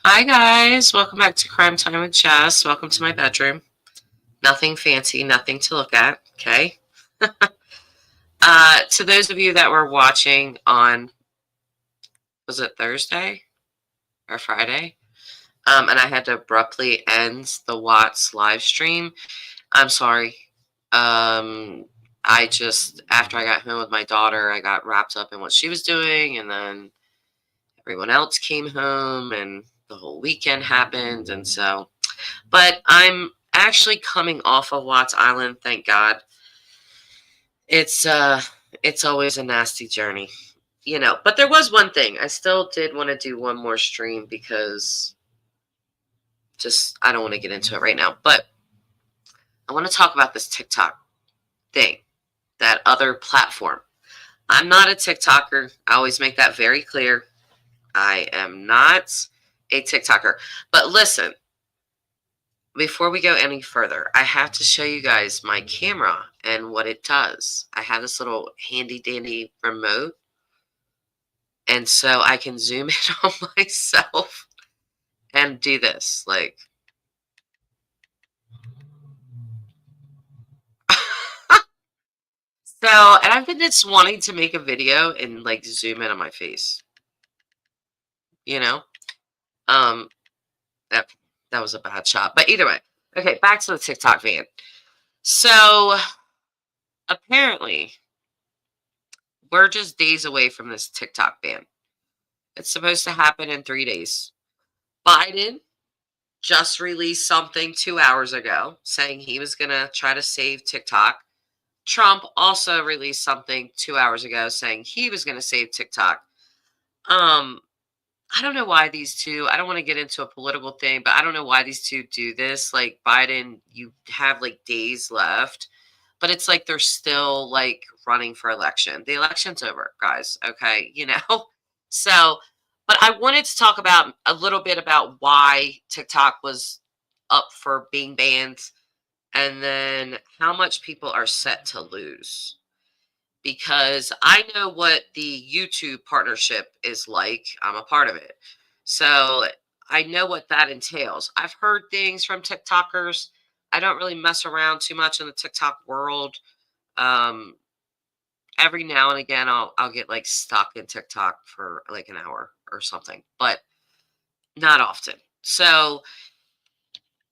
Hi guys, welcome back to Crime Time with Jess. Welcome to my bedroom. Nothing fancy, nothing to look at, okay? To those of you that were watching on, was it Thursday or Friday? And I had to abruptly end the Watts live stream. I'm sorry. I just, after I got home with my daughter, I got wrapped up in what she was doing, and then everyone else came home, and the whole weekend happened, and so. But I'm actually coming off of Watts Island, thank God. It's uh it's always a nasty journey, but there was one thing. I still did want to do one more stream because just I don't want to get into it right now. But I want to talk about this TikTok thing, that other platform. I'm not a TikToker. I always make that very clear. I am not a TikToker. But listen, before we go any further, I have to show you guys my camera and what it does. I have this little handy dandy remote, and so I can zoom in on myself and do this. Like, and I've been just wanting to make a video and like zoom in on my face, you know? Um, that, that was a bad shot. But either way, okay, back to the TikTok van. So apparently, we're just days away from this TikTok ban. It's supposed to happen in 3 days. Biden just released something 2 hours ago saying he was going to try to save TikTok. Trump also released something 2 hours ago saying he was going to save TikTok. Um, I don't know why these two, I don't want to get into a political thing, but I don't know why these two do this. Like Biden, you have like days left, but it's like they're still like running for election. The election's over, guys. Okay. So, but I wanted to talk about a little bit about why TikTok was up for being banned and then how much people are set to lose. Because I know what the YouTube partnership is like. I'm a part of it. So I know what that entails. I've heard things from TikTokers. I don't really mess around too much in the TikTok world. Um, every now and again, I'll get like stuck in TikTok for like an hour or something, but not often. So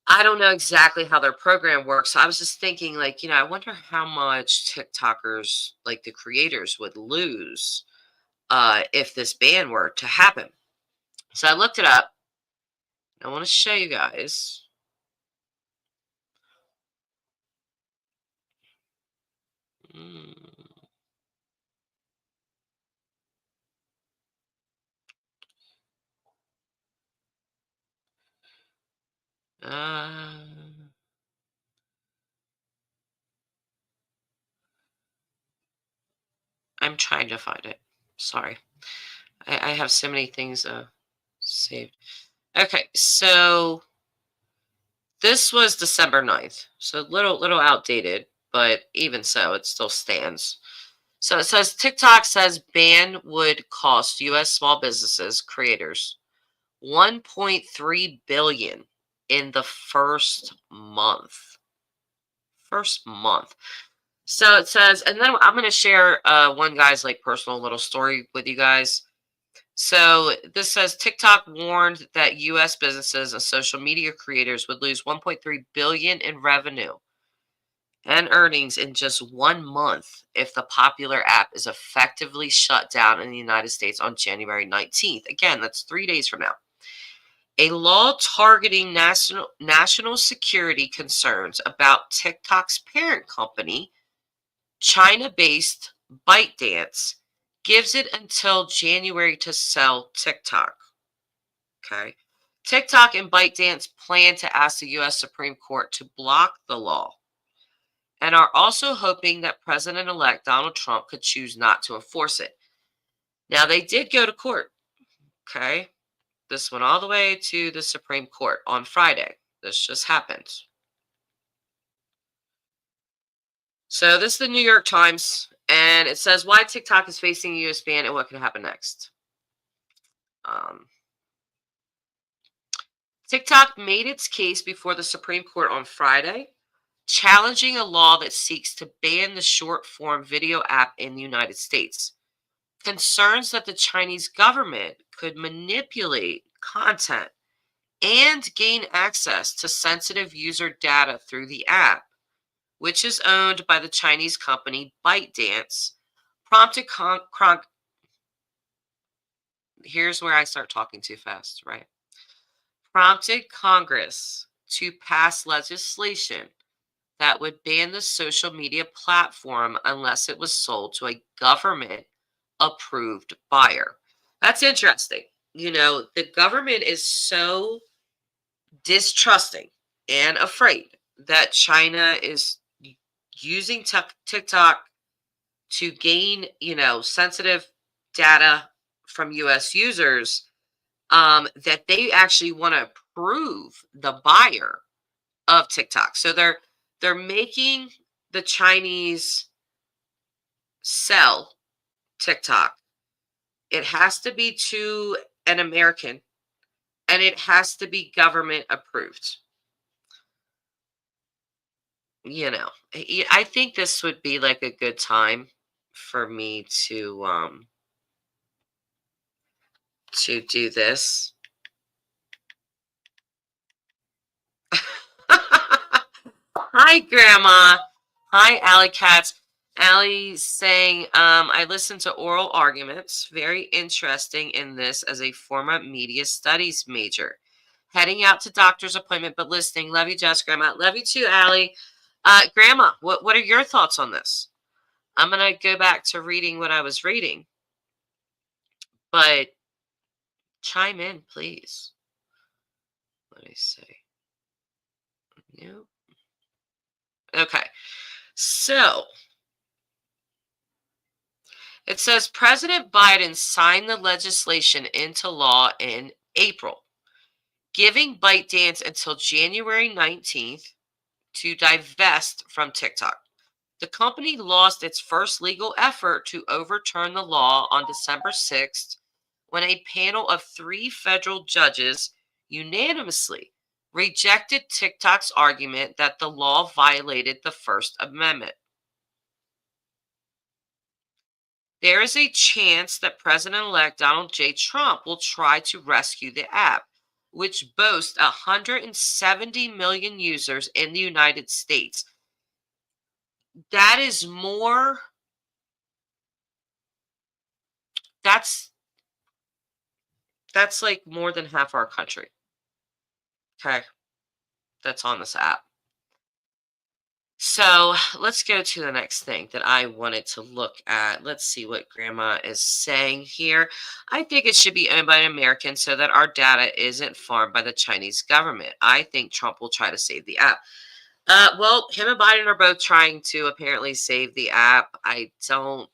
I don't know exactly how their program works. So I was just thinking, like, I wonder how much TikTokers, like the creators, would lose if this ban were to happen. So I looked it up. I want to show you guys. Mm, uh, I'm trying to find it. Sorry. I have so many things saved. Okay, so this was December 9th. So little outdated, but even so, it still stands. So it says TikTok says ban would cost US small businesses, creators, 1.3 billion in the first month. First month. So it says, and then I'm going to share one guy's like personal little story with you guys. So this says TikTok warned that US businesses and social media creators would lose 1.3 billion in revenue and earnings in just 1 month if the popular app is effectively shut down in the United States on January 19th. Again, that's 3 days from now. A law targeting national security concerns about TikTok's parent company, China-based ByteDance, gives it until January to sell TikTok. Okay. TikTok and ByteDance plan to ask the U.S. Supreme Court to block the law and are also hoping that President-elect Donald Trump could choose not to enforce it. Now, they did go to court. Okay. This went all the way to the Supreme Court on Friday. This just happened. So this is the New York Times, and it says why TikTok is facing a U.S. ban and what could happen next. Um, TikTok made its case before the Supreme Court on Friday, challenging a law that seeks to ban the short form video app in the United States. Concerns that the Chinese government could manipulate content and gain access to sensitive user data through the app, which is owned by the Chinese company ByteDance, prompted here's where I start talking too fast, right? Prompted Congress to pass legislation that would ban the social media platform unless it was sold to a government approved buyer. That's interesting. The government is so distrusting and afraid that China is using TikTok to gain, sensitive data from US users, that they actually want to approve the buyer of TikTok. So they're making the Chinese sell TikTok. It has to be to an American, and it has to be government approved. I think this would be like a good time for me to do this. Hi, Grandma. Hi, Allie Katz. Allie's saying, I listened to oral arguments. Very interesting in this as a former media studies major. Heading out to doctor's appointment, but listening. Love you, Jess, Grandma. Love you too, Allie. Grandma, what are your thoughts on this? I'm going to go back to reading what I was reading. But chime in, please. Let me see. Nope. Okay. So it says President Biden signed the legislation into law in April, giving ByteDance until January 19th to divest from TikTok. The company lost its first legal effort to overturn the law on December 6th when a panel of 3 federal judges unanimously rejected TikTok's argument that the law violated the First Amendment. There is a chance that President-elect Donald J. Trump will try to rescue the app, which boasts 170 million users in the United States. That is more. That's like more than half our country. Okay. That's on this app. So let's go to the next thing that I wanted to look at. Let's see what Grandma is saying here. I think it should be owned by an American so that our data isn't farmed by the Chinese government. I think Trump will try to save the app. Well, him and Biden are both trying to apparently save the app. The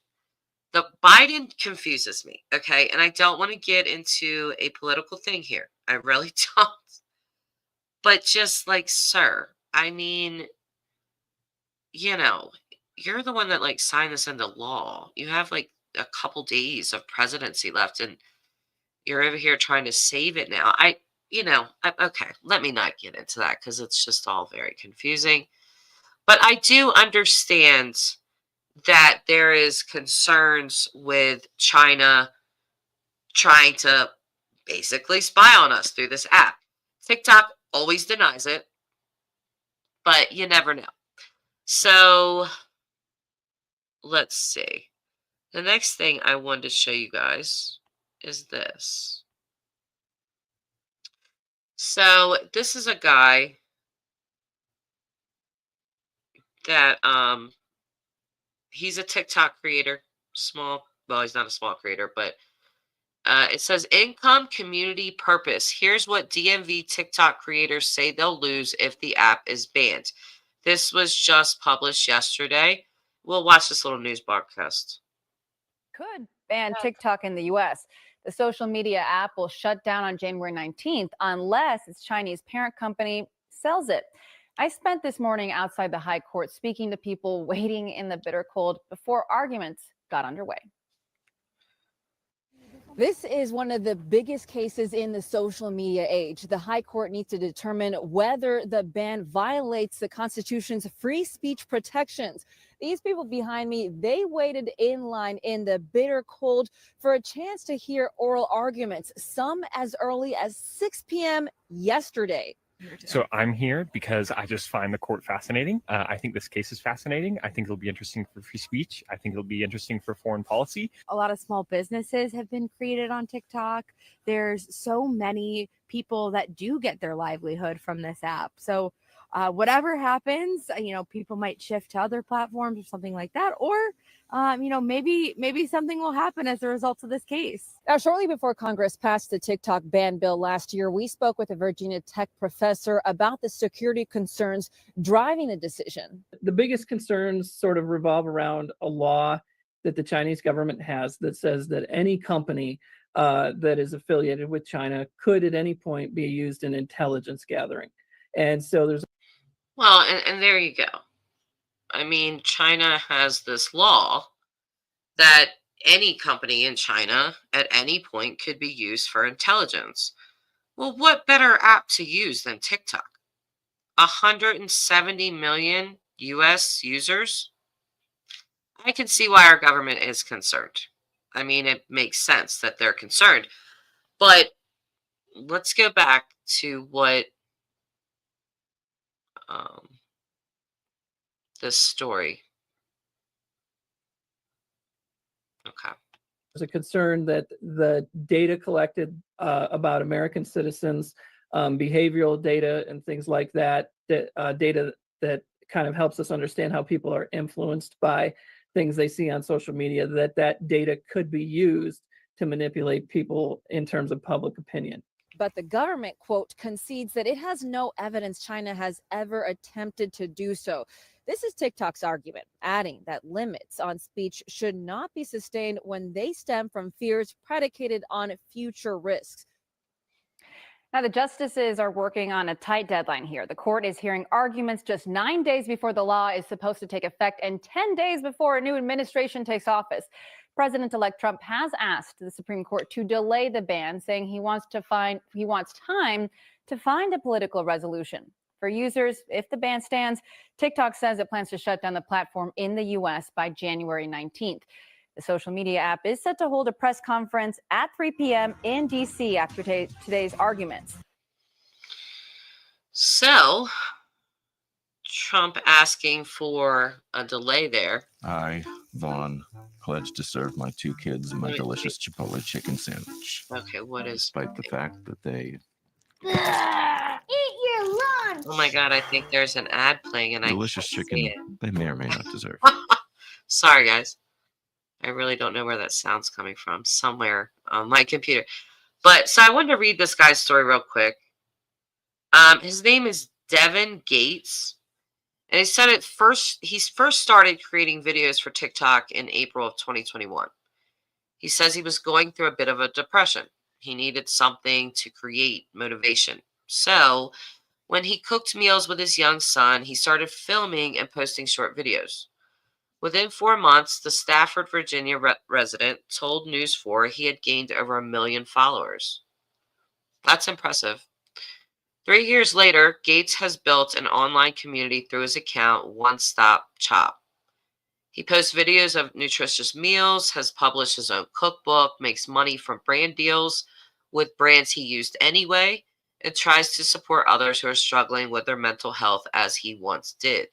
Biden confuses me, okay? And I don't want to get into a political thing here. I really don't. But just like, sir, I mean, you're the one that like signed this into law. You have like a couple days of presidency left, and you're over here trying to save it now. Okay, let me not get into that because it's just all very confusing. But I do understand that there is concerns with China trying to basically spy on us through this app. TikTok always denies it, but you never know. So let's see. The next thing I wanted to show you guys is this. So this is a guy that he's a TikTok creator. Well, he's not a small creator, but it says income, community, purpose. Here's what DMV TikTok creators say they'll lose if the app is banned. This was just published yesterday. We'll watch this little news broadcast. Could ban TikTok in the U.S. The social media app will shut down on January 19th unless its Chinese parent company sells it. I spent this morning outside the high court speaking to people waiting in the bitter cold before arguments got underway. This is one of the biggest cases in the social media age. The High Court needs to determine whether the ban violates the Constitution's free speech protections. These people behind me, they waited in line in the bitter cold for a chance to hear oral arguments, some as early as 6 p.m. yesterday. So I'm here because I just find the court fascinating. I think this case is fascinating. I think it'll be interesting for free speech. I think it'll be interesting for foreign policy. A lot of small businesses have been created on TikTok. There's so many people that do get their livelihood from this app. So whatever happens, people might shift to other platforms or something like that. Or, maybe something will happen as a result of this case. Now, shortly before Congress passed the TikTok ban bill last year, we spoke with a Virginia Tech professor about the security concerns driving the decision. The biggest concerns sort of revolve around a law that the Chinese government has that says that any company that is affiliated with China could at any point be used in intelligence gathering. And so there's... Well, and there you go. I mean, China has this law that any company in China at any point could be used for intelligence. Well, what better app to use than TikTok? 170 million US users. I can see why our government is concerned. I mean, it makes sense that they're concerned. But let's go back to what this story. Okay. There's a concern that the data collected about American citizens, behavioral data and things like that, data that kind of helps us understand how people are influenced by things they see on social media, that data could be used to manipulate people in terms of public opinion. But the government, quote, concedes that it has no evidence China has ever attempted to do so. This is TikTok's argument, adding that limits on speech should not be sustained when they stem from fears predicated on future risks. Now, the justices are working on a tight deadline here. The court is hearing arguments just 9 days before the law is supposed to take effect and 10 days before a new administration takes office. President-elect Trump has asked the Supreme Court to delay the ban, saying he wants time to find a political resolution. For users, if the ban stands, TikTok says it plans to shut down the platform in the U.S. by January 19th. The social media app is set to hold a press conference at 3 p.m. in D.C. after today's arguments. So, Trump asking for a delay there. I, Vaughn, pledge to serve my 2 kids my delicious Chipotle chicken sandwich. Okay, what is... Despite the fact that they... Eat your lunch! Oh my God, I think there's an ad playing and delicious I can't chicken see it. they may or may not deserve. Sorry, guys. I really don't know where that sound's coming from. Somewhere on my computer. But, so I wanted to read this guy's story real quick. His name is Devin Gates. And he said he first started creating videos for TikTok in April of 2021. He says he was going through a bit of a depression. He needed something to create motivation. So when he cooked meals with his young son, he started filming and posting short videos. Within 4 months, the Stafford, Virginia resident told News 4 he had gained over 1 million followers. That's impressive. 3 years later, Gates has built an online community through his account, One Stop Chop. He posts videos of nutritious meals, has published his own cookbook, makes money from brand deals with brands he used anyway, and tries to support others who are struggling with their mental health as he once did.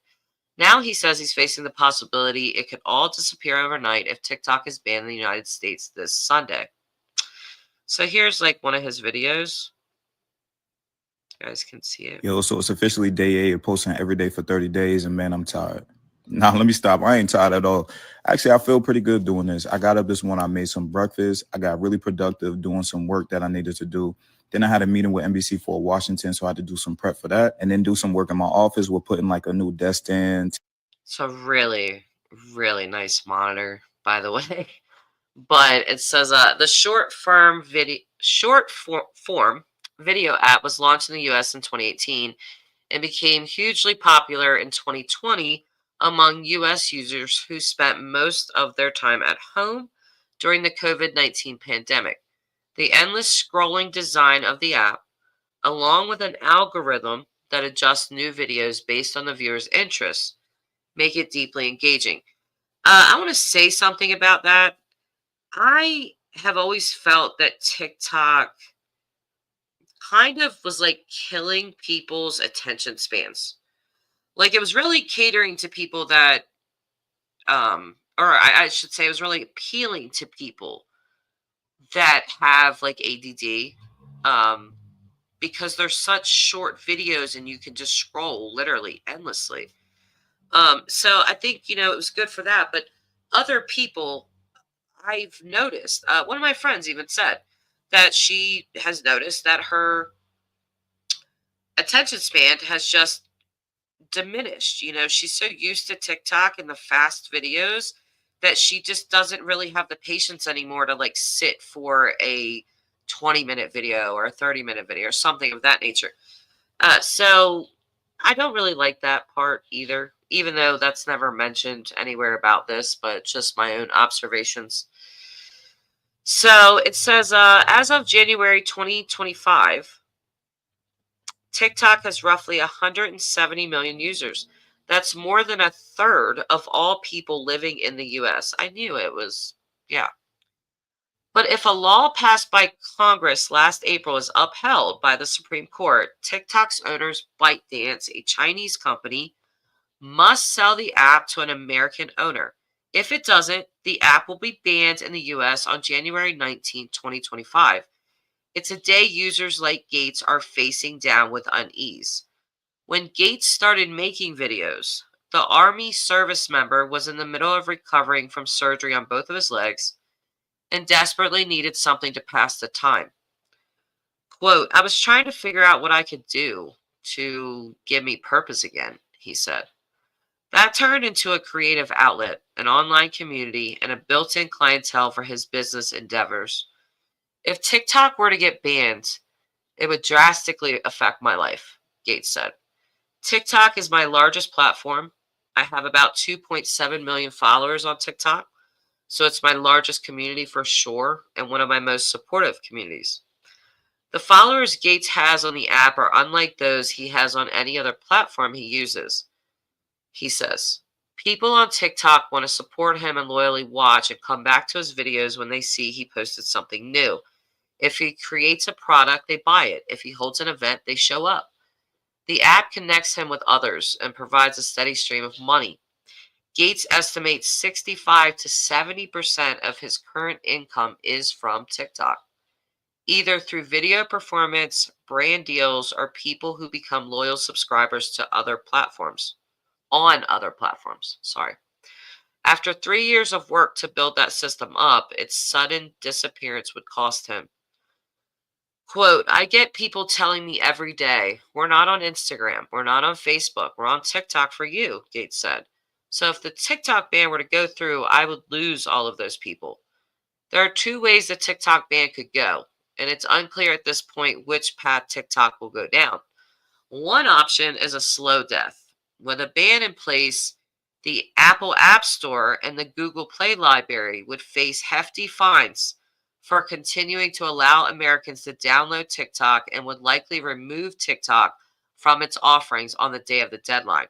Now he says he's facing the possibility it could all disappear overnight if TikTok is banned in the United States this Sunday. So here's like one of his videos. You guys can see it. Yo, so it's officially day 8 of posting every day for 30 days, and man, I'm tired. Now, let me stop. I ain't tired at all. Actually, I feel pretty good doing this. I got up this morning, I made some breakfast. I got really productive doing some work that I needed to do. Then I had a meeting with NBC4 Washington, so I had to do some prep for that, and then do some work in my office. We're putting like a new desk in. So really, really nice monitor, by the way. But it says the short form video app was launched in the U.S. in 2018 and became hugely popular in 2020 among U.S. users who spent most of their time at home during the COVID-19 pandemic. The endless scrolling design of the app, along with an algorithm that adjusts new videos based on the viewer's interests, make it deeply engaging. I want to say something about that. I have always felt that TikTok kind of was like killing people's attention spans. Like it was really catering to people that, or I should say, it was really appealing to people that have like ADD, because they're such short videos and you can just scroll literally endlessly. So I think, it was good for that. But other people, I've noticed, one of my friends even said that she has noticed that her attention span has just diminished. She's so used to TikTok and the fast videos that she just doesn't really have the patience anymore to like sit for a 20-minute video or a 30-minute video or something of that nature. So I don't really like that part either, even though that's never mentioned anywhere about this, but just my own observations. So it says, as of January 2025, TikTok has roughly 170 million users. That's more than a third of all people living in the US. I knew it was, yeah. But if a law passed by Congress last April is upheld by the Supreme Court, TikTok's owners, ByteDance, a Chinese company, must sell the app to an American owner. If it doesn't, the app will be banned in the US on January 19, 2025. It's a day users like Gates are facing down with unease. When Gates started making videos, the Army service member was in the middle of recovering from surgery on both of his legs and desperately needed something to pass the time. Quote, I was trying to figure out what I could do to give me purpose again, he said. That turned into a creative outlet, an online community, and a built-in clientele for his business endeavors. If TikTok were to get banned, it would drastically affect my life, Gates said. TikTok is my largest platform. I have about 2.7 million followers on TikTok, so it's my largest community for sure and one of my most supportive communities. The followers Gates has on the app are unlike those he has on any other platform he uses. He says, people on TikTok want to support him and loyally watch and come back to his videos when they see he posted something new. If he creates a product, they buy it. If he holds an event, they show up. The app connects him with others and provides a steady stream of money. Gates estimates 65 to 70% of his current income is from TikTok, either through video performance, brand deals, or people who become loyal subscribers to other platforms. After 3 years of work to build that system up, its sudden disappearance would cost him. Quote, I get people telling me every day, we're not on Instagram, we're not on Facebook, we're on TikTok for you, Gates said. So if the TikTok ban were to go through, I would lose all of those people. There are two ways the TikTok ban could go, and it's unclear at this point which path TikTok will go down. One option is a slow death. With a ban in place, the Apple App Store and the Google Play Library would face hefty fines for continuing to allow Americans to download TikTok and would likely remove TikTok from its offerings on the day of the deadline.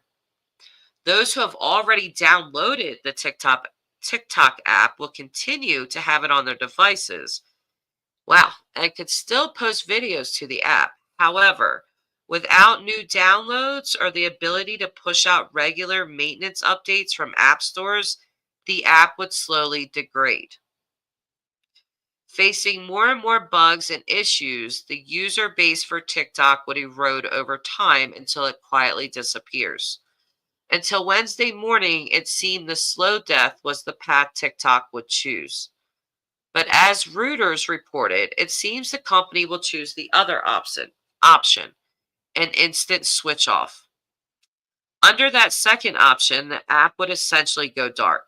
Those who have already downloaded the TikTok app will continue to have it on their devices. Wow, and could still post videos to the app. However, without new downloads or the ability to push out regular maintenance updates from app stores, the app would slowly degrade. Facing more and more bugs and issues, the user base for TikTok would erode over time until it quietly disappears. Until Wednesday morning, it seemed the slow death was the path TikTok would choose. But as Reuters reported, it seems the company will choose the other option, an instant switch off. Under that second option, the app would essentially go dark.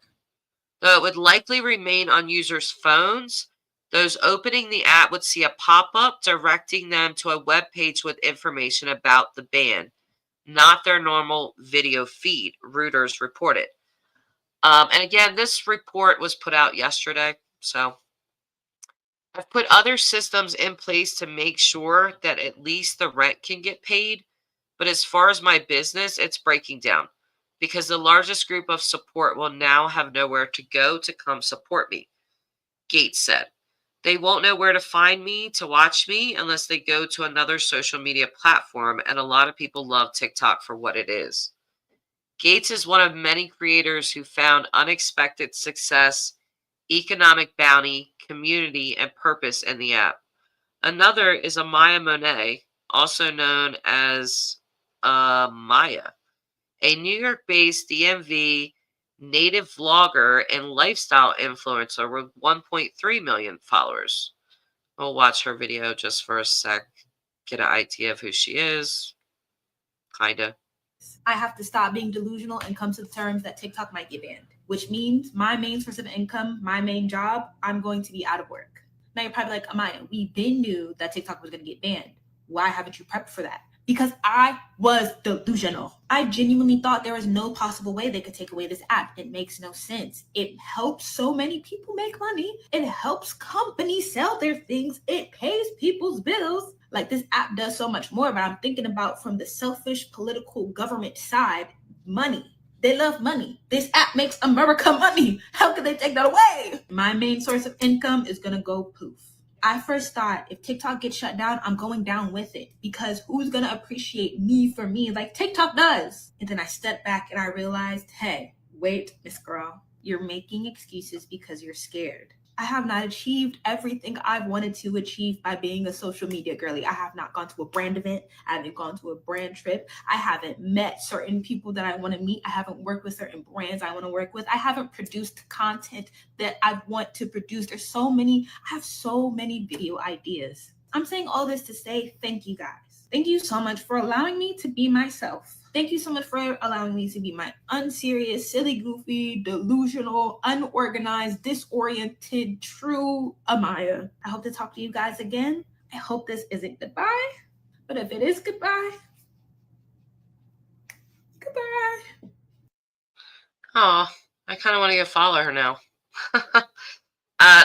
Though it would likely remain on users' phones, those opening the app would see a pop-up directing them to a web page with information about the ban, not their normal video feed, Reuters reported. And again, this report was put out yesterday, so I've put other systems in place to make sure that at least the rent can get paid. But as far as my business, it's breaking down because the largest group of support will now have nowhere to go to come support me, Gates said. They won't know where to find me to watch me unless they go to another social media platform, and a lot of people love TikTok for what it is. Gates is one of many creators who found unexpected success, economic bounty, community, and purpose in the app. Another is Amaya Monet, also known as Maya, a New York-based DMV native vlogger and lifestyle influencer with 1.3 million followers. We'll watch her video just for a sec, get an idea of who she is. Kinda. I have to stop being delusional and come to the terms that TikTok might get banned, which means my main source of income, my main job, I'm going to be out of work. Now you're probably like, Amaya, we then knew that TikTok was going to get banned. Why haven't you prepped for that? Because I was delusional. I genuinely thought there was no possible way they could take away this app. It makes no sense. It helps so many people make money. It helps companies sell their things. It pays people's bills. Like, this app does so much more, but I'm thinking about from the selfish political government side, money. They love money. This app makes America money. How could they take that away? My main source of income is gonna go poof. I first thought if TikTok gets shut down, I'm going down with it because who's gonna appreciate me for me like TikTok does? And then I stepped back and I realized, hey, wait, Miss Girl, you're making excuses because you're scared. I have not achieved everything I've wanted to achieve by being a social media girly. I have not gone to a brand event. I haven't gone to a brand trip. I haven't met certain people that I want to meet. I haven't worked with certain brands I want to work with. I haven't produced content that I want to produce. I have so many video ideas. I'm saying all this to say thank you guys. Thank you so much for allowing me to be myself. Thank you so much for allowing me to be my unserious, silly, goofy, delusional, unorganized, disoriented, true Amaya. I hope to talk to you guys again. I hope this isn't goodbye, but if it is goodbye, goodbye. Oh, I kind of want to go follow her now.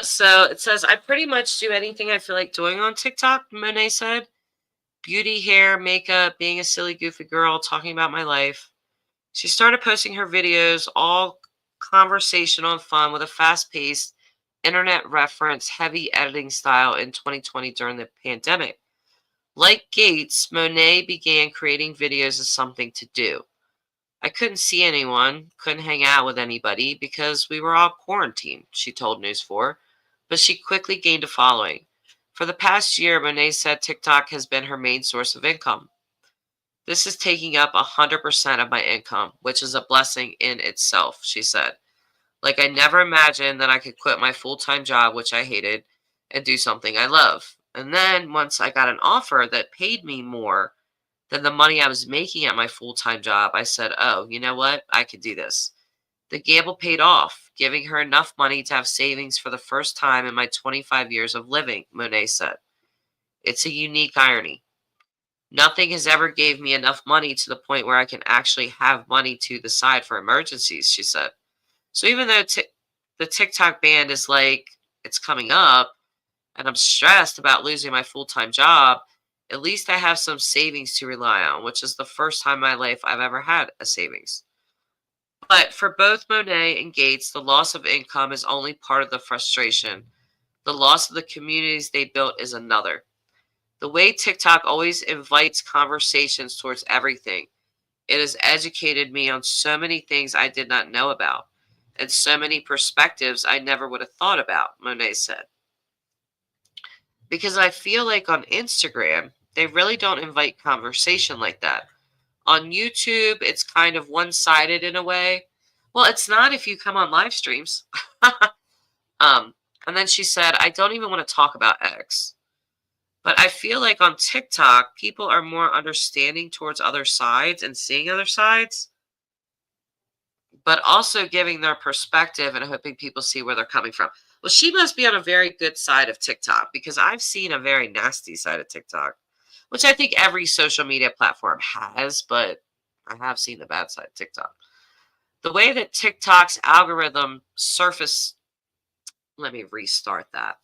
So it says, I pretty much do anything I feel like doing on TikTok, Monet said. Beauty, hair, makeup, being a silly, goofy girl, talking about my life. She started posting her videos, all conversational and fun, with a fast-paced, internet reference, heavy editing style in 2020 during the pandemic. Like Gates, Monet began creating videos as something to do. I couldn't see anyone, couldn't hang out with anybody because we were all quarantined, she told News 4, but she quickly gained a following. For the past year, Monet said TikTok has been her main source of income. This is taking up 100% of my income, which is a blessing in itself, she said. Like, I never imagined that I could quit my full-time job, which I hated, and do something I love. And then once I got an offer that paid me more than the money I was making at my full-time job, I said, oh, you know what? I could do this. The gamble paid off, giving her enough money to have savings for the first time in my 25 years of living, Monet said. It's a unique irony. Nothing has ever gave me enough money to the point where I can actually have money to the side for emergencies, she said. So even though the TikTok ban is like, it's coming up, and I'm stressed about losing my full-time job, at least I have some savings to rely on, which is the first time in my life I've ever had a savings. But for both Monet and Gates, the loss of income is only part of the frustration. The loss of the communities they built is another. The way TikTok always invites conversations towards everything, it has educated me on so many things I did not know about, and so many perspectives I never would have thought about, Monet said. Because I feel like on Instagram, they really don't invite conversation like that. On YouTube, it's kind of one-sided in a way. Well, it's not if you come on live streams. And then she said, I don't even want to talk about X. But I feel like on TikTok, people are more understanding towards other sides and seeing other sides, but also giving their perspective and hoping people see where they're coming from. Well, she must be on a very good side of TikTok because I've seen a very nasty side of TikTok, which I think every social media platform has, but I have seen the bad side of TikTok. The way that TikTok's algorithm let me restart that.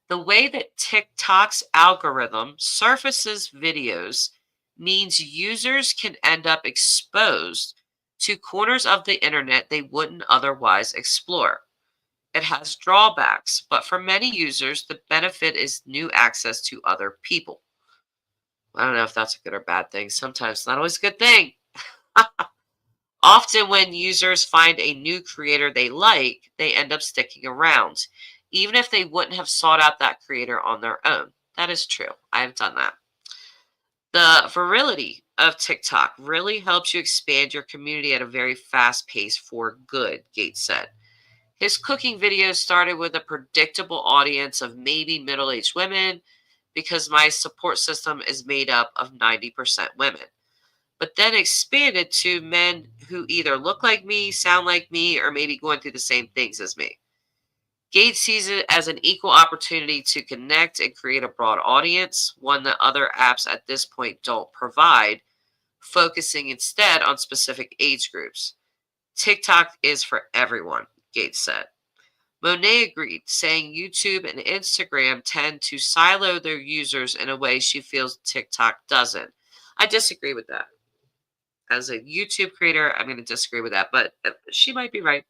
The way that TikTok's algorithm surfaces videos means users can end up exposed to corners of the internet they wouldn't otherwise explore. It has drawbacks, but for many users, the benefit is new access to other people. I don't know if that's a good or bad thing. Sometimes it's not always a good thing. Often, when users find a new creator they like, they end up sticking around, even if they wouldn't have sought out that creator on their own. That is true. I have done that. The virility of TikTok really helps you expand your community at a very fast pace for good, Gates said. His cooking videos started with a predictable audience of maybe middle-aged women because my support system is made up of 90% women, but then expanded to men who either look like me, sound like me, or maybe going through the same things as me. Gates sees it as an equal opportunity to connect and create a broad audience, one that other apps at this point don't provide, focusing instead on specific age groups. TikTok is for everyone, Gates said. Monet agreed, saying YouTube and Instagram tend to silo their users in a way she feels TikTok doesn't. I disagree with that. As a YouTube creator, I'm going to disagree with that, but she might be right.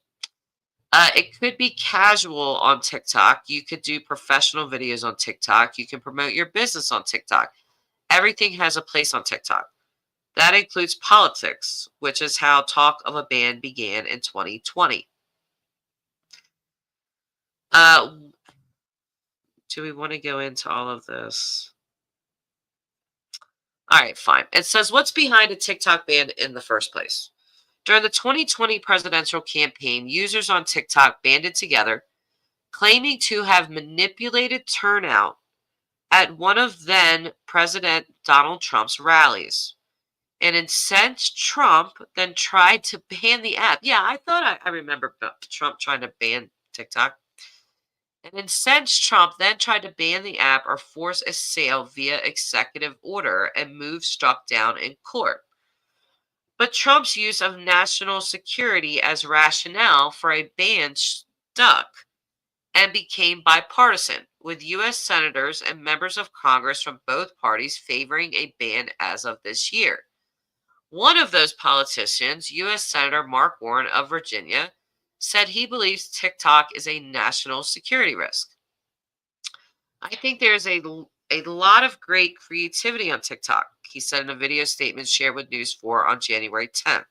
It could be casual on TikTok. You could do professional videos on TikTok. You can promote your business on TikTok. Everything has a place on TikTok. That includes politics, which is how talk of a ban began in 2020. Do we want to go into all of this? All right, fine. It says, what's behind a TikTok ban in the first place? During the 2020 presidential campaign, users on TikTok banded together, claiming to have manipulated turnout at one of then President Donald Trump's rallies. An incensed Trump then tried to ban the app. Yeah, I thought I remember Trump trying to ban TikTok. An incensed Trump then tried to ban the app or force a sale via executive order, and move struck down in court. But Trump's use of national security as rationale for a ban stuck and became bipartisan, with U.S. senators and members of Congress from both parties favoring a ban as of this year. One of those politicians, U.S. Senator Mark Warren of Virginia, said he believes TikTok is a national security risk. I think there's a lot of great creativity on TikTok, he said in a video statement shared with News 4 on January 10th.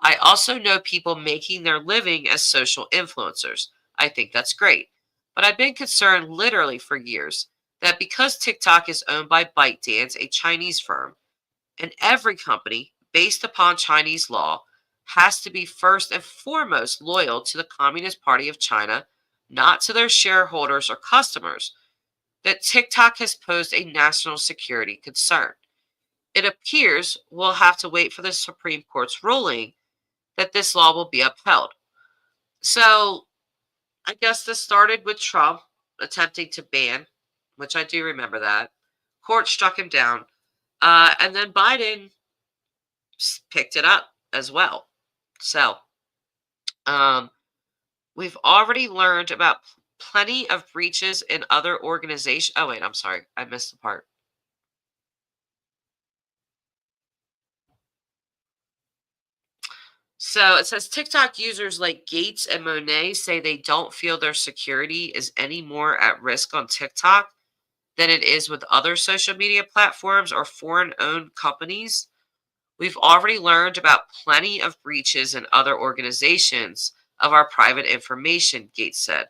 I also know people making their living as social influencers. I think that's great. But I've been concerned literally for years that because TikTok is owned by ByteDance, a Chinese firm, and every company based upon Chinese law has to be first and foremost loyal to the Communist Party of China, not to their shareholders or customers, that TikTok has posed a national security concern. It appears we'll have to wait for the Supreme Court's ruling that this law will be upheld. So I guess this started with Trump attempting to ban, which I do remember that. Court struck him down. And then Biden picked it up as well. So we've already learned about plenty of breaches in other organizations. Oh, wait, I'm sorry. I missed the part. So it says TikTok users like Gates and Monet say they don't feel their security is any more at risk on TikTok than it is with other social media platforms or foreign-owned companies. We've already learned about plenty of breaches in other organizations of our private information, Gates said.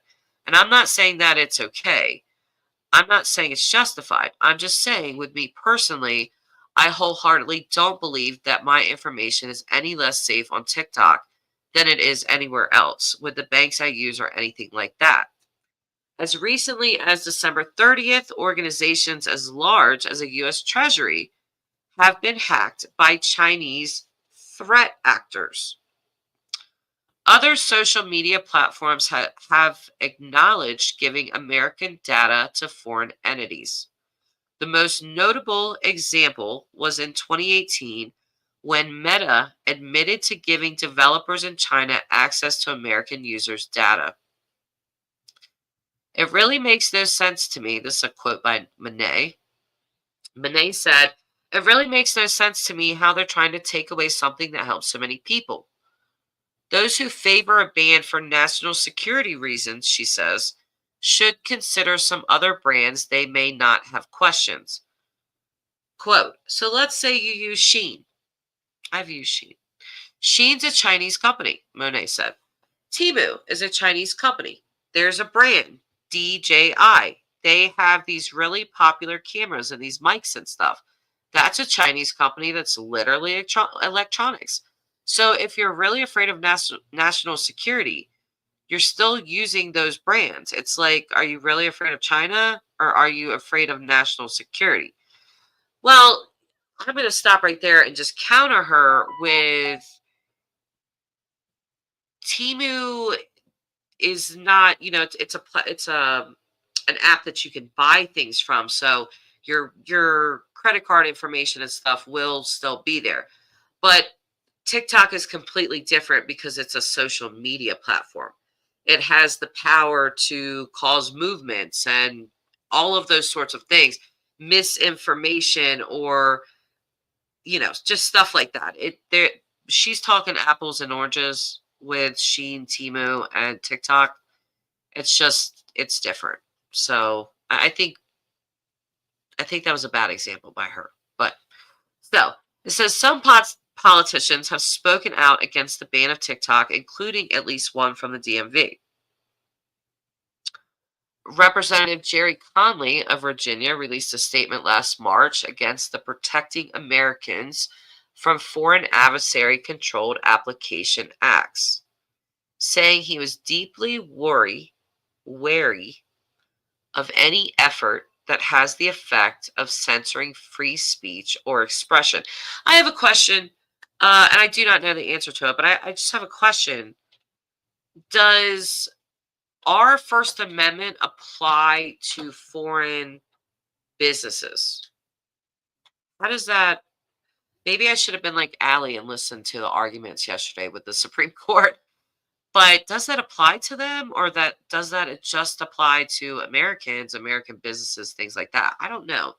And I'm not saying that it's okay. I'm not saying it's justified. I'm just saying, with me personally, I wholeheartedly don't believe that my information is any less safe on TikTok than it is anywhere else with the banks I use or anything like that. As recently as December 30th, organizations as large as a U.S. Treasury have been hacked by Chinese threat actors. Other social media platforms have acknowledged giving American data to foreign entities. The most notable example was in 2018 when Meta admitted to giving developers in China access to American users' data. It really makes no sense to me. This is a quote by Monet. Monet said, "It really makes no sense to me how they're trying to take away something that helps so many people. Those who favor a ban for national security reasons," she says, "should consider some other brands they may not have questions." Quote, so let's say you use Shein. I've used Shein. Shein's a Chinese company, Monet said. Temu is a Chinese company. There's a brand, DJI. They have these really popular cameras and these mics and stuff. That's a Chinese company that's literally electronics. So if you're really afraid of national security, you're still using those brands. It's like, are you really afraid of China or are you afraid of national security? Well, I'm going to stop right there and just counter her with Temu is not, it's an app that you can buy things from. So your credit card information and stuff will still be there. But TikTok is completely different because it's a social media platform. It has the power to cause movements and all of those sorts of things, misinformation or, just stuff like that. She's talking apples and oranges with Shein, Temu, and TikTok. It's different. So I think that was a bad example by her. But so it says some politicians have spoken out against the ban of TikTok, including at least one from the DMV. Representative Jerry Conley of Virginia released a statement last March against the Protecting Americans from Foreign Adversary-Controlled Application Acts, saying he was deeply wary of any effort that has the effect of censoring free speech or expression. I have a question, and I do not know the answer to it, but I just have a question. Does our First Amendment apply to foreign businesses? How does that? Maybe I should have been like Allie and listened to the arguments yesterday with the Supreme Court. But does that apply to them, or does that just apply to Americans, American businesses, things like that? I don't know.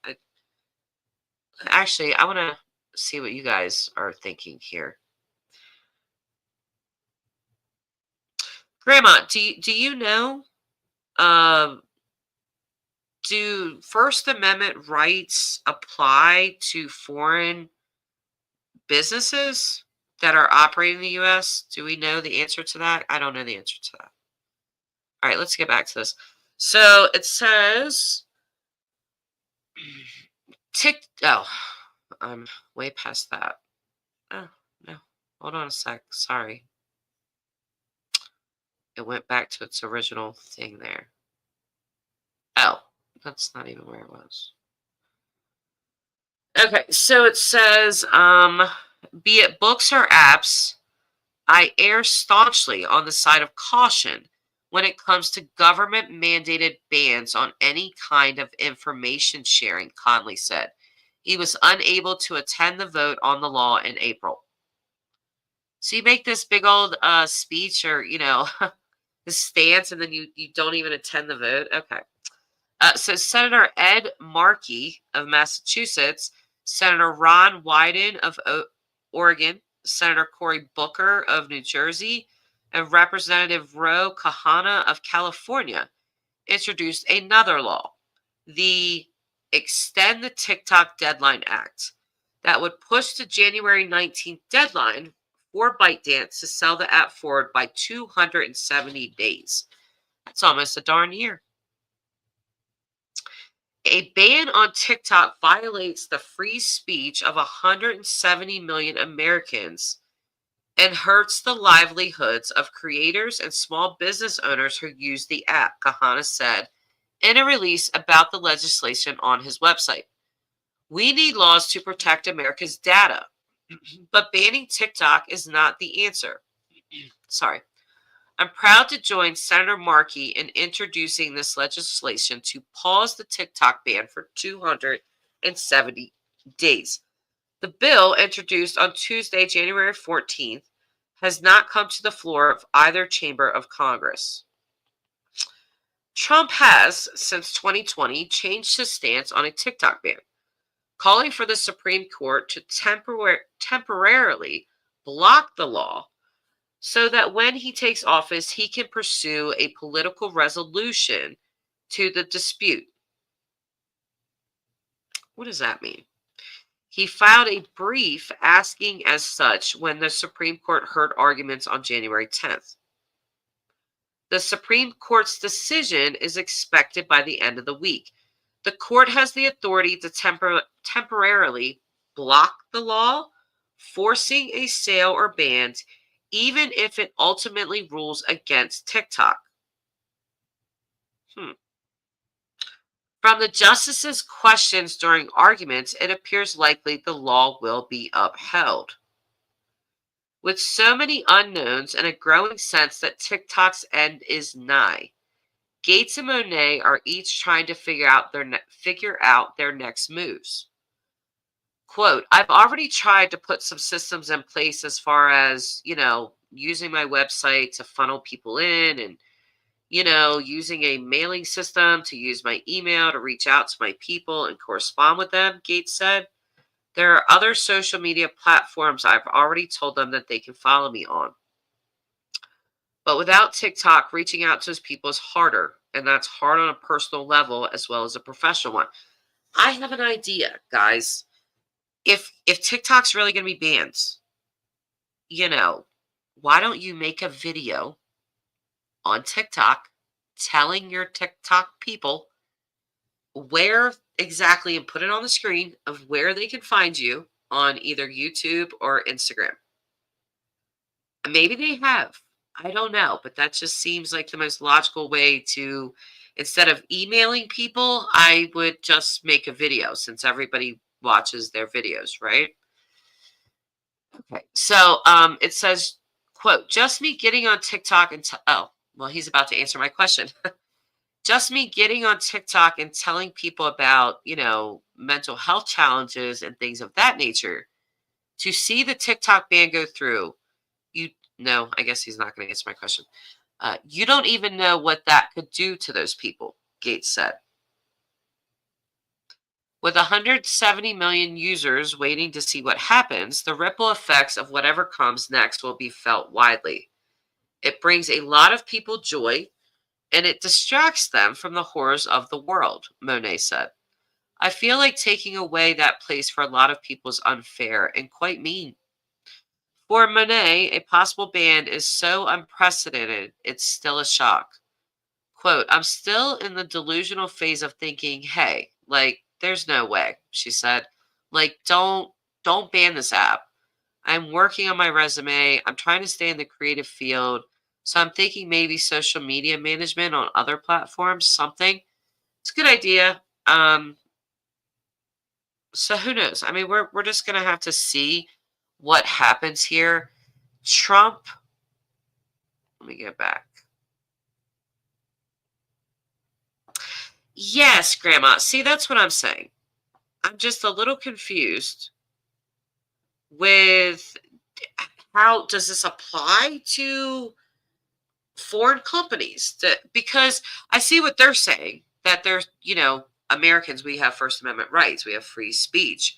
Actually, I want to see what you guys are thinking here. Grandma, do you know? Do First Amendment rights apply to foreign businesses that are operating in the U.S.? Do we know the answer to that? I don't know the answer to that. All right, let's get back to this. So it says, I'm way past that. Oh, no. Hold on a sec. Sorry. It went back to its original thing there. Oh, that's not even where it was. Okay, so it says, be it books or apps, I err staunchly on the side of caution when it comes to government-mandated bans on any kind of information sharing, Conley said. He was unable to attend the vote on the law in April. So you make this big old speech or, this stance, and then you don't even attend the vote? Okay. So Senator Ed Markey of Massachusetts, Senator Ron Wyden of Oregon, Senator Cory Booker of New Jersey, and Representative Ro Khanna of California introduced another law, the Extend the TikTok Deadline Act, that would push the January 19th deadline for ByteDance to sell the app forward by 270 days. That's almost a darn year. A ban on TikTok violates the free speech of 170 million Americans and hurts the livelihoods of creators and small business owners who use the app, Khanna said in a release about the legislation on his website. We need laws to protect America's data, but banning TikTok is not the answer. Sorry. I'm proud to join Senator Markey in introducing this legislation to pause the TikTok ban for 270 days. The bill, introduced on Tuesday, January 14th, has not come to the floor of either chamber of Congress. Trump has, since 2020, changed his stance on a TikTok ban, calling for the Supreme Court to temporarily block the law so that when he takes office, he can pursue a political resolution to the dispute. What does that mean? He filed a brief asking as such when the Supreme Court heard arguments on January 10th. The Supreme Court's decision is expected by the end of the week. The court has the authority to temporarily block the law, forcing a sale or ban, even if it ultimately rules against TikTok. From the justices' questions during arguments, it appears likely the law will be upheld. With so many unknowns and a growing sense that TikTok's end is nigh, Gates and Monet are each trying to figure out their next moves. Quote, I've already tried to put some systems in place as far as, using my website to funnel people in and, using a mailing system to use my email to reach out to my people and correspond with them, Gates said. There are other social media platforms I've already told them that they can follow me on. But without TikTok, reaching out to his people is harder, and that's hard on a personal level as well as a professional one. I have an idea, guys. If TikTok's really going to be banned, why don't you make a video on TikTok telling your TikTok people where exactly, and put it on the screen of where they can find you on either YouTube or Instagram. Maybe they have. I don't know, but that just seems like the most logical way to, instead of emailing people, I would just make a video since everybody watches their videos, right? Okay, so it says, quote, just me getting on TikTok and, he's about to answer my question. Just me getting on TikTok and telling people about, mental health challenges and things of that nature, to see the TikTok ban go through, I guess he's not going to answer my question. You don't even know what that could do to those people, Gates said. With 170 million users waiting to see what happens, the ripple effects of whatever comes next will be felt widely. It brings a lot of people joy, and it distracts them from the horrors of the world, Monet said. I feel like taking away that place for a lot of people is unfair and quite mean. For Monet, a possible ban is so unprecedented, it's still a shock. Quote, I'm still in the delusional phase of thinking, hey, there's no way, she said. Don't ban this app. I'm working on my resume. I'm trying to stay in the creative field. So I'm thinking maybe social media management on other platforms, something. It's a good idea. So who knows? I mean, we're just going to have to see what happens here. Trump, let me get back. Yes, Grandma. See, that's what I'm saying. I'm just a little confused with how does this apply to foreign companies? Because I see what they're saying, that there's, Americans, we have First Amendment rights. We have free speech.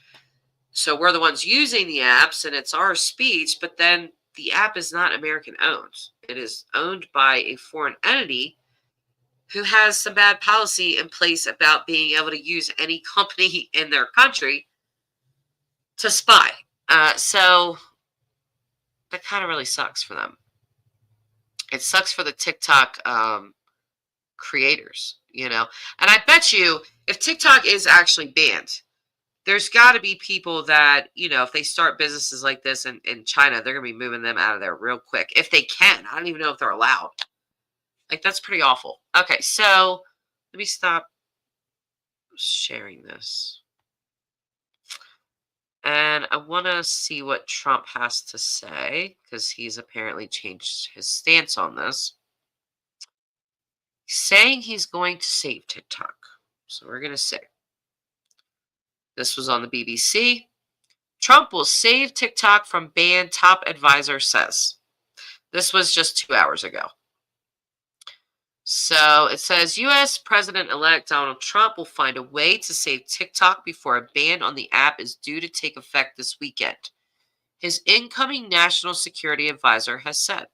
So we're the ones using the apps and it's our speech, but then the app is not American owned. It is owned by a foreign entity who has some bad policy in place about being able to use any company in their country to spy. So that kind of really sucks for them. It sucks for the TikTok creators, And I bet you if TikTok is actually banned, there's got to be people that, if they start businesses like this in China, they're going to be moving them out of there real quick. If they can. I don't even know if they're allowed. That's pretty awful. Okay, so let me stop sharing this. And I want to see what Trump has to say, because he's apparently changed his stance on this. He's saying he's going to save TikTok. So we're going to see. This was on the BBC. Trump will save TikTok from ban, top advisor says. This was just 2 hours ago. So it says U.S. President-elect Donald Trump will find a way to save TikTok before a ban on the app is due to take effect this weekend. His incoming national security advisor has said.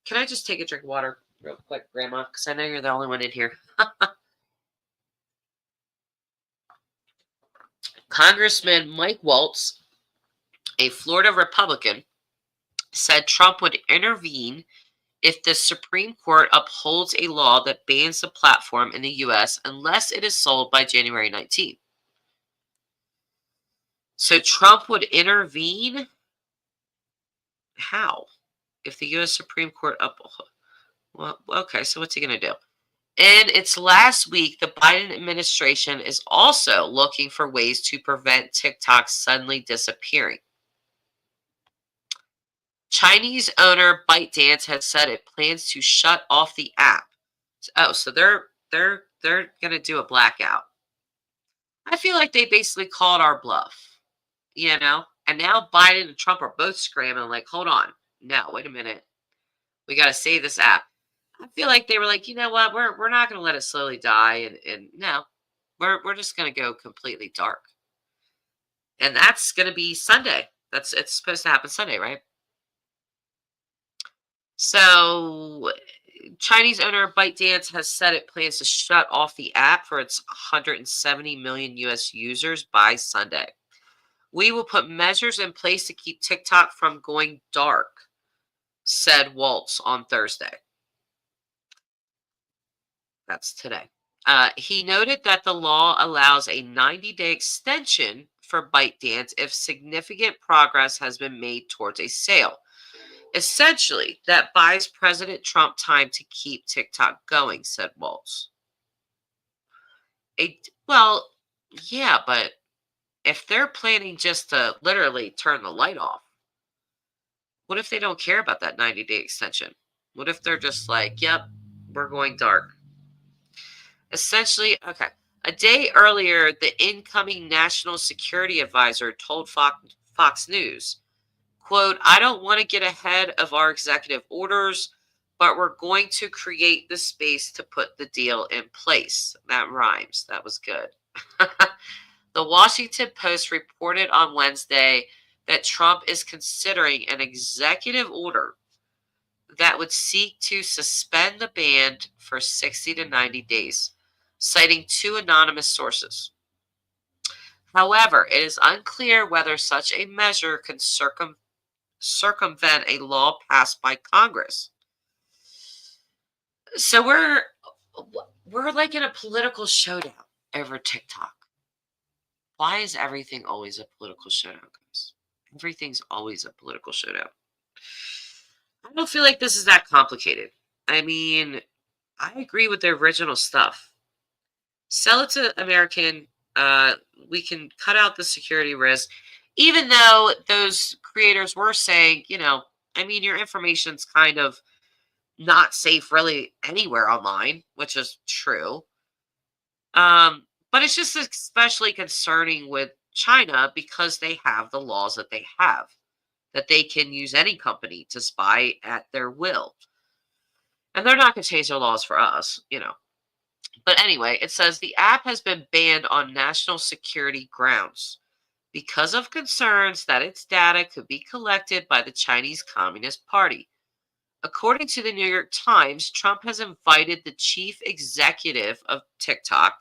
Can I just take a drink of water real quick, Grandma? Because I know you're the only one in here. Congressman Mike Waltz, a Florida Republican, said Trump would intervene if the Supreme Court upholds a law that bans the platform in the U.S. unless it is sold by January 19th. So Trump would intervene? How? If the U.S. Supreme Court upholds... Well, okay, so what's he going to do? In its last week, the Biden administration is also looking for ways to prevent TikTok suddenly disappearing. Chinese owner ByteDance has said it plans to shut off the app. Oh, so they're going to do a blackout. I feel like they basically called our bluff, you know? And now Biden and Trump are both scrambling like, hold on. No, wait a minute. We got to save this app. I feel like they were like, you know what? We're not going to let it slowly die. And no, we're just going to go completely dark. And that's going to be Sunday. It's supposed to happen Sunday, right? So Chinese owner ByteDance has said it plans to shut off the app for its 170 million U.S. users by Sunday. We will put measures in place to keep TikTok from going dark, said Waltz on Thursday. That's today. He noted that the law allows a 90-day extension for ByteDance if significant progress has been made towards a sale. Essentially, that buys President Trump time to keep TikTok going, said Waltz. Well, yeah, but if they're planning just to literally turn the light off, what if they don't care about that 90-day extension? What if they're just like, yep, we're going dark? Essentially, okay. A day earlier, the incoming national security advisor told Fox News, quote, I don't want to get ahead of our executive orders, but we're going to create the space to put the deal in place. That rhymes. That was good. The Washington Post reported on Wednesday that Trump is considering an executive order that would seek to suspend the ban for 60 to 90 days, citing two anonymous sources. However, it is unclear whether such a measure can circumvent a law passed by Congress. So we're like in a political showdown over TikTok. Why is everything always a political showdown, guys? Everything's always a political showdown. I don't feel like this is that complicated. I mean, I agree with the original stuff. Sell it to American. We can cut out the security risk. Even though those creators were saying, you know, I mean, your information's kind of not safe really anywhere online, which is true. But it's just especially concerning with China because they have the laws that they have, that they can use any company to spy at their will. And they're not going to change their laws for us, you know. But anyway, it says the app has been banned on national security grounds because of concerns that its data could be collected by the Chinese Communist Party. According to the New York Times, Trump has invited the chief executive of TikTok,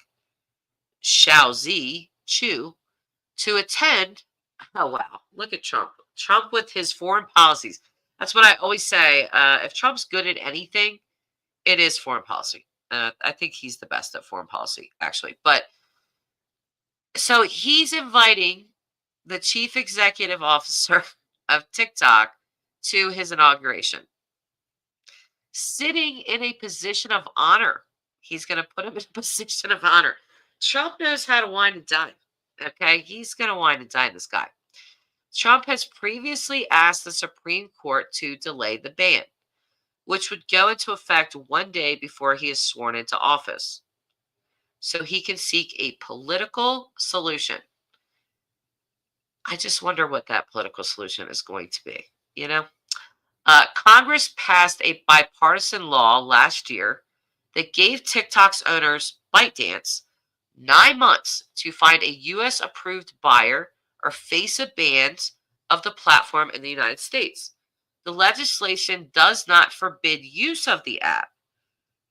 Xiaozi Chu, to attend. Oh, wow. Look at Trump. Trump with his foreign policies. That's what I always say. If Trump's good at anything, it is foreign policy. I think he's the best at foreign policy, actually. But so he's inviting the chief executive officer of TikTok to his inauguration. Sitting in a position of honor. He's going to put him in a position of honor. Trump knows how to wine and dine. Okay? He's going to wine and dine this guy. Trump has previously asked the Supreme Court to delay the ban, which would go into effect one day before he is sworn into office, so he can seek a political solution. I just wonder what that political solution is going to be, you know? Congress passed a bipartisan law last year that gave TikTok's owners, ByteDance, 9 months to find a U.S. approved buyer or face a ban of the platform in the United States. The legislation does not forbid use of the app,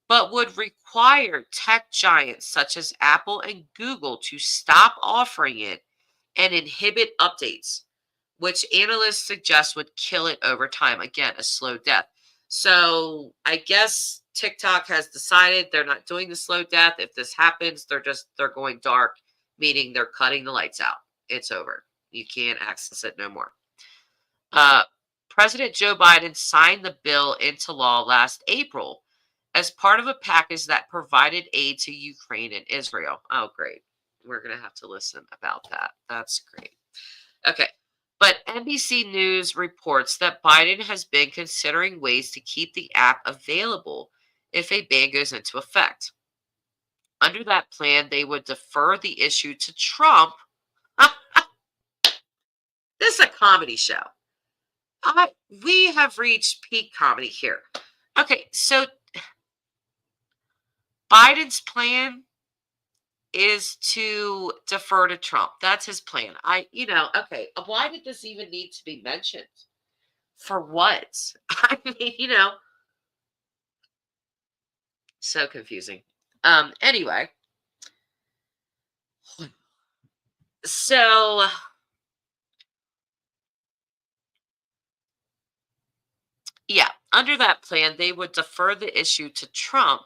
but would require tech giants such as Apple and Google to stop offering it and inhibit updates, which analysts suggest would kill it over time. Again, a slow death. So I guess TikTok has decided they're not doing the slow death. If this happens, they're going dark, meaning they're cutting the lights out. It's over. You can't access it no more. President Joe Biden signed the bill into law last April as part of a package that provided aid to Ukraine and Israel. Oh, great. We're going to have to listen about that. That's great. Okay. But NBC News reports that Biden has been considering ways to keep the app available if a ban goes into effect. Under that plan, they would defer the issue to Trump. This is a comedy show. We have reached peak comedy here. Okay, so Biden's plan is to defer to Trump. That's his plan. Okay, why did this even need to be mentioned? For what? I mean, so confusing. Anyway, so yeah, under that plan, they would defer the issue to Trump,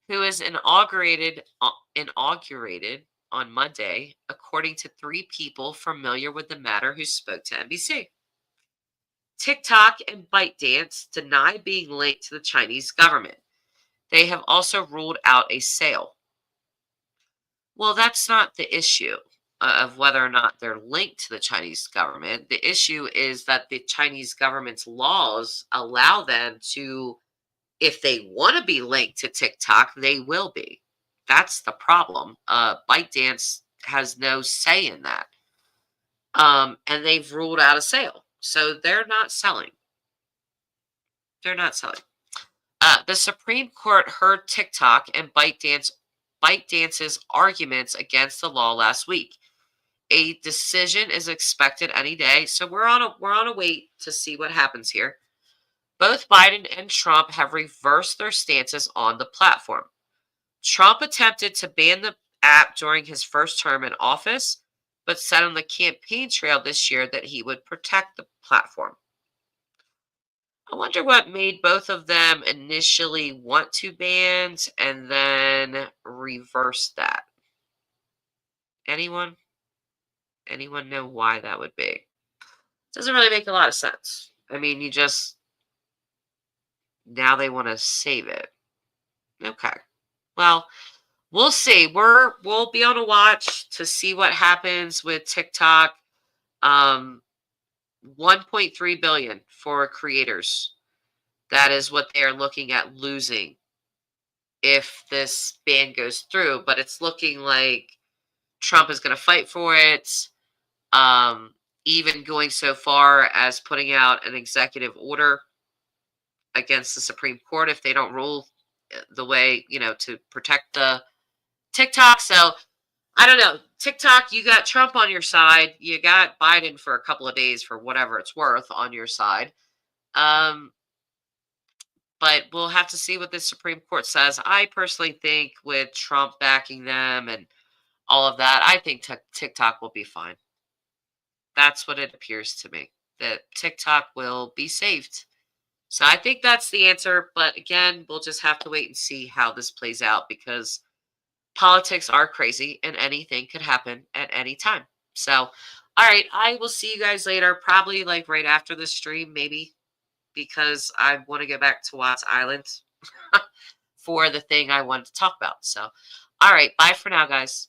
who is inaugurated on Monday, according to 3 people familiar with the matter who spoke to NBC. TikTok and ByteDance deny being linked to the Chinese government. They have also ruled out a sale. Well, that's not the issue of whether or not they're linked to the Chinese government. The issue is that the Chinese government's laws allow them to, if they want to be linked to TikTok, they will be. That's the problem. ByteDance has no say in that. And they've ruled out a sale. So they're not selling. They're not selling. The Supreme Court heard TikTok and ByteDance's arguments against the law last week. A decision is expected any day, so we're on a wait to see what happens here. Both Biden and Trump have reversed their stances on the platform. Trump attempted to ban the app during his first term in office, but said on the campaign trail this year that he would protect the platform. I wonder what made both of them initially want to ban and then reverse that. Anyone know why that would be? Doesn't really make a lot of sense. I mean, now they want to save it. Okay. Well, we'll see. We'll be on a watch to see what happens with TikTok. 1.3 billion for creators. That is what they are looking at losing if this ban goes through. But it's looking like Trump is going to fight for it. Even going so far as putting out an executive order against the Supreme Court if they don't rule the way, to protect the TikTok. So I don't know. TikTok, you got Trump on your side. You got Biden for a couple of days for whatever it's worth on your side. But we'll have to see what the Supreme Court says. I personally think with Trump backing them and all of that, I think TikTok will be fine. That's what it appears to me, that TikTok will be saved. So I think that's the answer. But again, we'll just have to wait and see how this plays out because politics are crazy and anything could happen at any time. So, all right, I will see you guys later, probably like right after the stream, maybe, because I want to go back to Watts Island for the thing I wanted to talk about. So, all right, bye for now, guys.